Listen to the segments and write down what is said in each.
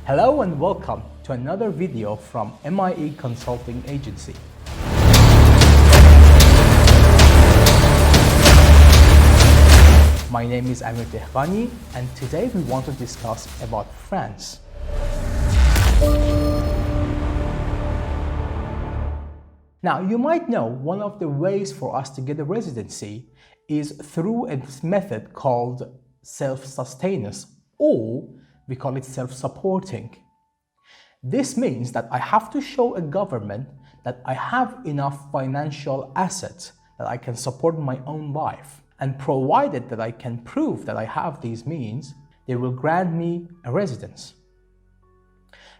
Hello and welcome to another video from MIE Consulting Agency. My name is Amir Dehbani and today we want to discuss about France. Now you might know one of the ways for us to get a residency is through a method called self-sustenance, or we call it self-supporting. This means that I have to show a government that I have enough financial assets that I can support my own life. And provided that I can prove that I have these means, they will grant me a residence.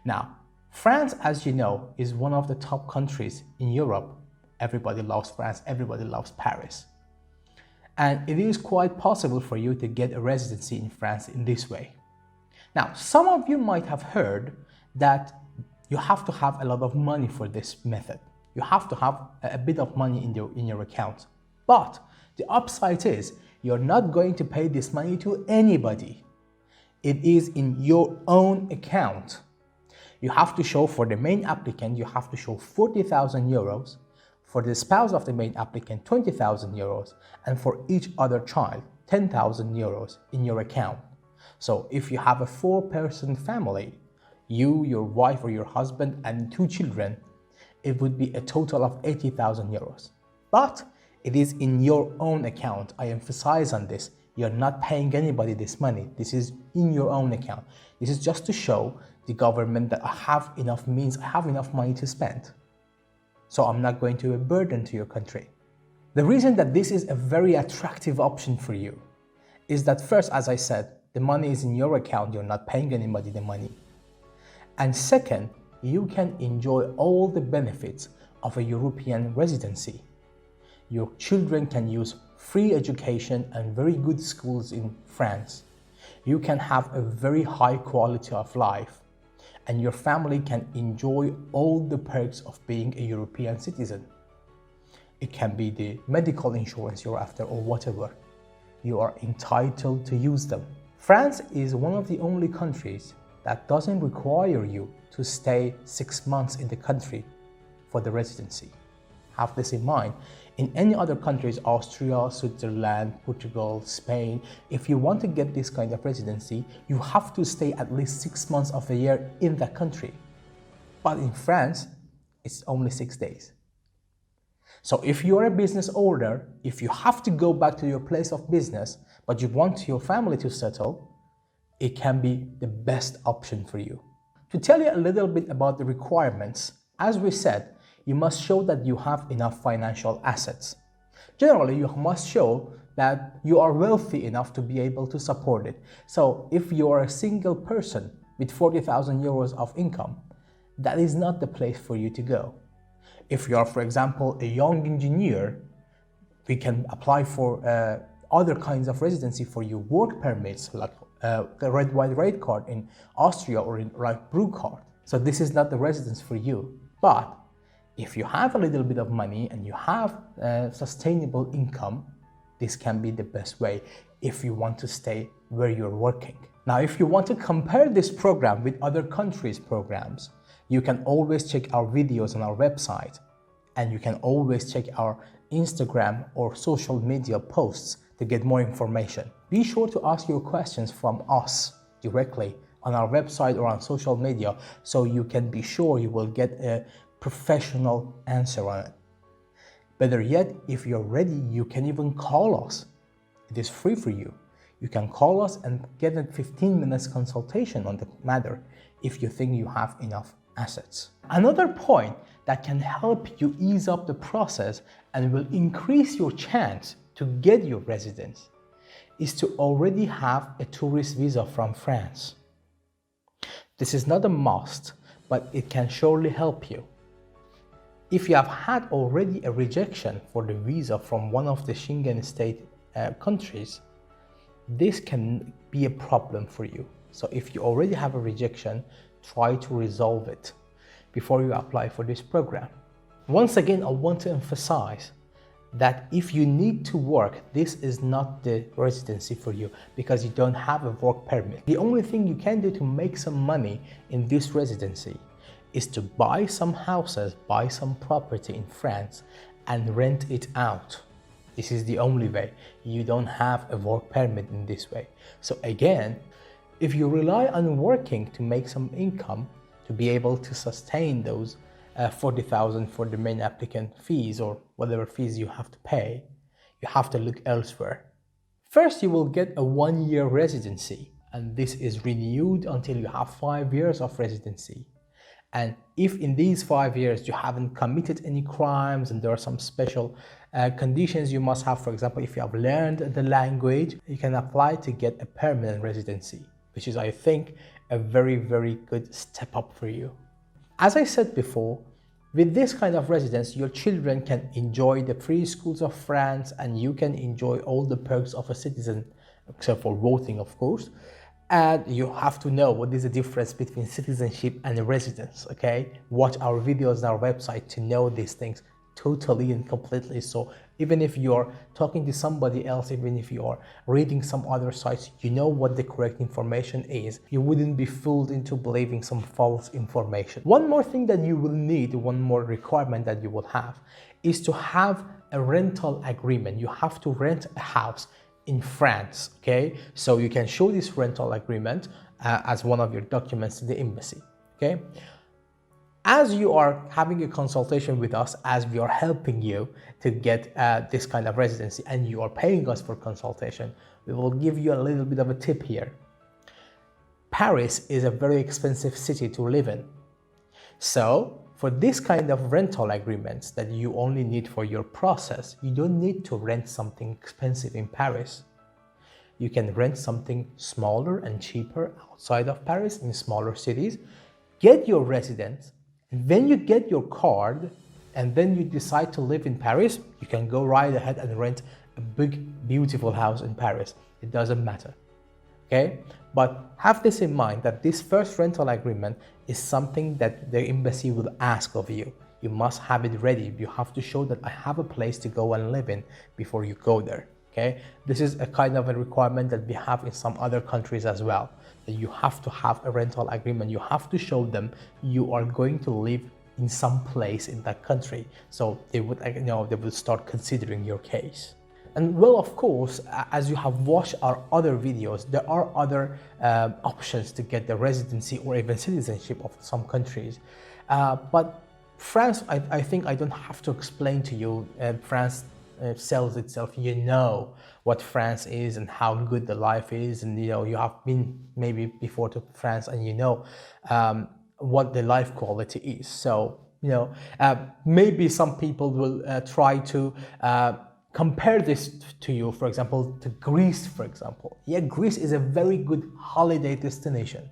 Now, France, as you know, is one of the top countries in Europe. Everybody loves France, everybody loves Paris. And it is quite possible for you to get a residency in France in this way. Now, some of you might have heard that you have to have a lot of money for this method. You have to have a bit of money in your account. But the upside is you're not going to pay this money to anybody. It is in your own account. You have to show, for the main applicant, you have to show 40,000 euros, for the spouse of the main applicant 20,000 euros, and for each other child 10,000 euros in your account. So if you have a 4-person family, you, your wife or your husband and 2 children, it would be a total of 80,000 euros. But it is in your own account. I emphasize on this. You're not paying anybody this money. This is in your own account. This is just to show the government that I have enough means, I have enough money to spend. So I'm not going to be a burden to your country. The reason that this is a very attractive option for you is that first, as I said, the money is in your account. You're not paying anybody the money. And second, you can enjoy all the benefits of a European residency. Your children can use free education and very good schools in France. You can have a very high quality of life, and your family can enjoy all the perks of being a European citizen. It can be the medical insurance you're after or whatever. You are entitled to use them. France is one of the only countries that doesn't require you to stay 6 months in the country for the residency. Have this in mind. In any other countries, Austria, Switzerland, Portugal, Spain, if you want to get this kind of residency, you have to stay at least 6 months of the year in that country. But in France, it's only 6 days. So if you're a business owner, if you have to go back to your place of business, but you want your family to settle, it can be the best option for you. To tell you a little bit about the requirements, as we said, you must show that you have enough financial assets. Generally, you must show that you are wealthy enough to be able to support it. So if you are a single person with 40,000 euros of income, that is not the place for you to go. If you are, for example, a young engineer, we can apply for other kinds of residency for you, work permits, like the red, white, red card in Austria or in like blue card. So this is not the residence for you. But if you have a little bit of money and you have sustainable income, this can be the best way if you want to stay where you're working. Now, if you want to compare this program with other countries' programs, you can always check our videos on our website, and you can always check our Instagram or social media posts to get more information. Be sure to ask your questions from us directly on our website or on social media, so you can be sure you will get a professional answer on it. Better yet, if you're ready, you can even call us. It is free for you. You can call us and get a 15 minutes consultation on the matter if you think you have enough assets. Another point that can help you ease up the process and will increase your chance to get your residence is to already have a tourist visa from France. This is not a must, but it can surely help you. If you have had already a rejection for the visa from one of the Schengen state countries, this can be a problem for you. So if you already have a rejection, try to resolve it before you apply for this program. Once again, I want to emphasize that if you need to work, this is not the residency for you because you don't have a work permit. The only thing you can do to make some money in this residency is to buy some houses, buy some property in France and rent it out. This is the only way. You don't have a work permit in this way. So again, if you rely on working to make some income, to be able to sustain those 40,000 for the main applicant fees or whatever fees you have to pay, you have to look elsewhere. First, you will get a 1-year residency, and this is renewed until you have 5 years of residency. And if in these 5 years you haven't committed any crimes and there are some special conditions you must have, for example, if you have learned the language, you can apply to get a permanent residency, which is, I think, a very, very good step up for you. As I said before, with this kind of residence, your children can enjoy the free schools of France and you can enjoy all the perks of a citizen, except for voting, of course. And you have to know what is the difference between citizenship and residence, okay? Watch our videos on our website to know these things totally and completely. So even if you're talking to somebody else, even if you're reading some other sites, you know what the correct information is. You wouldn't be fooled into believing some false information. One more thing that you will need, one more requirement that you will have, is to have a rental agreement. You have to rent a house in France, okay? So you can show this rental agreement as one of your documents to the embassy, okay? As you are having a consultation with us, as we are helping you to get this kind of residency and you are paying us for consultation, we will give you a little bit of a tip here. Paris is a very expensive city to live in. So for this kind of rental agreements that you only need for your process, you don't need to rent something expensive in Paris. You can rent something smaller and cheaper outside of Paris in smaller cities, get your residence, and when you get your card and then you decide to live in Paris, you can go right ahead and rent a big, beautiful house in Paris. It doesn't matter, okay? But have this in mind that this first rental agreement is something that the embassy will ask of you. You must have it ready. You have to show that I have a place to go and live in before you go there, okay? This is a kind of a requirement that we have in some other countries as well. That you have to have a rental agreement. You have to show them you are going to live in some place in that country. So they would, they would start considering your case. And well, of course, as you have watched our other videos, there are other options to get the residency or even citizenship of some countries. But France, I think I don't have to explain to you, France sells itself. You know what France is and how good the life is, and you have been maybe before to France and you know what the life quality is. So maybe some people will try to compare this to you, for example, to Greece, for example. Yeah, Greece is a very good holiday destination.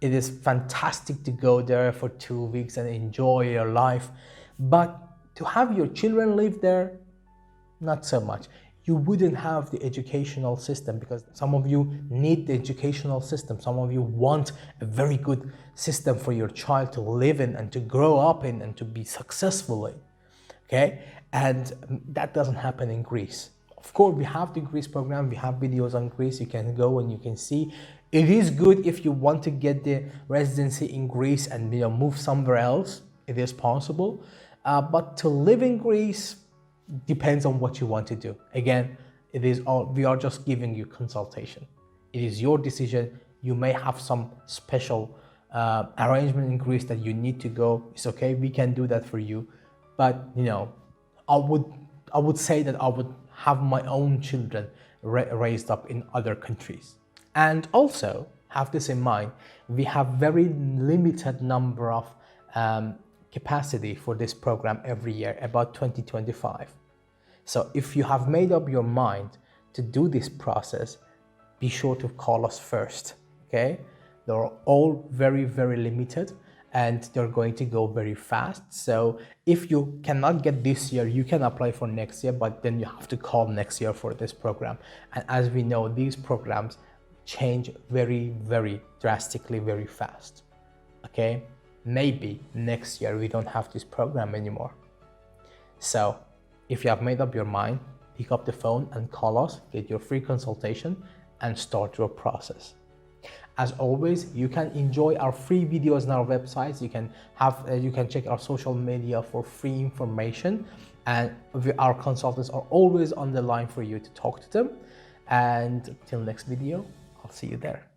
It is fantastic to go there for 2 weeks and enjoy your life, but to have your children live there, not so much. You wouldn't have the educational system, because some of you need the educational system. Some of you want a very good system for your child to live in and to grow up in and to be successful in, okay? And that doesn't happen in Greece. Of course, we have the Greece program. We have videos on Greece. You can go and you can see. It is good if you want to get the residency in Greece and move somewhere else. It is possible. But to live in Greece depends on what you want to do. Again, we are just giving you consultation. It is your decision. You may have some special arrangement in Greece that you need to go. It's okay. We can do that for you. But I would say that I would have my own children raised up in other countries. And also have this in mind, we have very limited number of capacity for this program every year, about 20-25. So if you have made up your mind to do this process, be sure to call us first, okay? They're all very, very limited and they're going to go very fast. So if you cannot get this year, you can apply for next year, but then you have to call next year for this program. And as we know, these programs change very, very drastically, very fast, okay? Maybe next year we don't have this program anymore. So If you have made up your mind, pick up the phone and call us, get your free consultation, and start your process. As always, you can enjoy our free videos on our websites. You can check our social media for free information, and our consultants are always on the line for you to talk to them. And till next video, I'll see you there.